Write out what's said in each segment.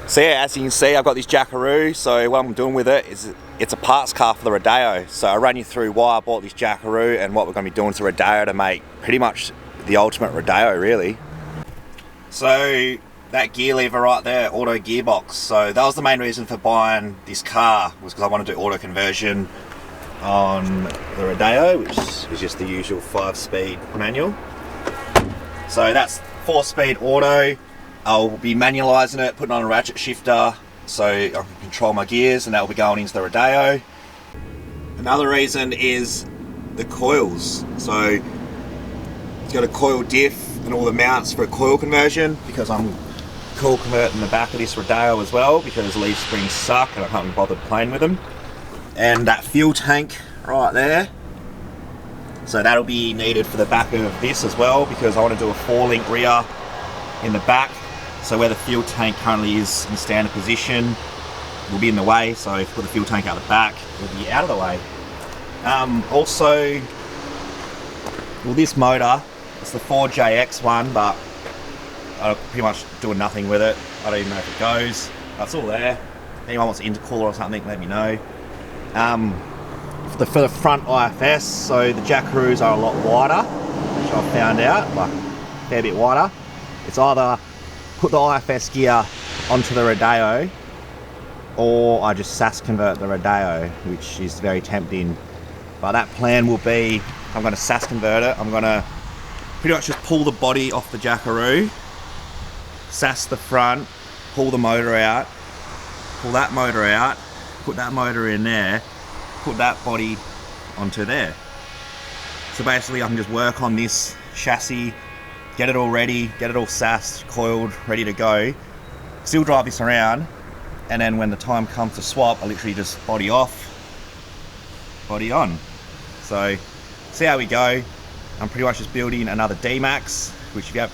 So yeah, as you can see, I've got this Jackaroo. So what I'm doing with it is it's a parts car for the Rodeo. So I ran you through why I bought this Jackaroo and what we're going to be doing to the Rodeo to make pretty much the ultimate Rodeo, really. So that gear lever right there, auto gearbox. So that was the main reason for buying this car, was because I wanted to do auto conversion on the Rodeo, which is just the usual 5-speed manual. So that's 4-speed auto. I'll be manualizing it, putting on a ratchet shifter so I can control my gears, and that will be going into the Rodeo. Another reason is the coils. So it's got a coil diff and all the mounts for a coil conversion, because I'm coil converting the back of this Rodeo as well, because leaf springs suck and I can't be bothered playing with them. And that fuel tank right there, so that'll be needed for the back of this as well, because I want to do a 4-link rear in the back. So where the fuel tank currently is in standard position will be in the way, so if you put the fuel tank out the back, it'll be out of the way. Also, well, this motor, it's the 4JX one, but I'm pretty much doing nothing with it. I don't even know if it goes. That's all there. If anyone wants an intercooler or something, let me know. For the front IFS, so the Jackaroos are a lot wider, which I've found out, like a fair bit wider. It's either put the IFS gear onto the Rodeo, or I just SAS convert the Rodeo, which is very tempting. But that plan will be, I'm going to SAS convert it. I'm going to pretty much just pull the body off the Jackaroo, SAS the front, pull the motor out, pull that motor out, put that motor in there, put that body onto there. So basically I can just work on this chassis, get it all ready, get it all sassed, coiled, ready to go, still drive this around, and then when the time comes to swap, I literally just body off, body on. So see how we go. I'm pretty much just building another D-Max, which if you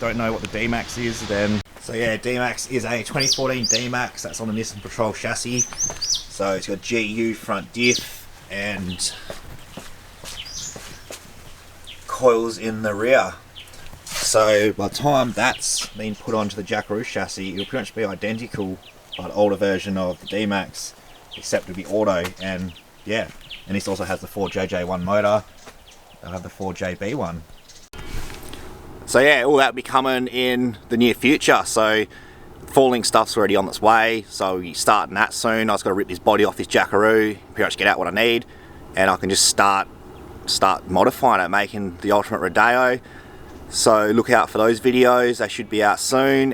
don't know what the D-Max is, then... So yeah, D-Max is a 2014 D-Max, that's on the Nissan Patrol chassis. So it's got GU front diff and coils in the rear. So by the time that's been put onto the Jackaroo chassis, it'll pretty much be identical, but older version of the D-Max, except it'll be auto. And yeah, and this also has the 4JJ1 motor. I'll have the 4JB1. So yeah, all that will be coming in the near future. So 4-link stuff's already on its way, so we're starting that soon. I just got to rip this body off this Jackaroo, pretty much get out what I need, and I can just start modifying it, making the ultimate Rodeo. So look out for those videos, they should be out soon.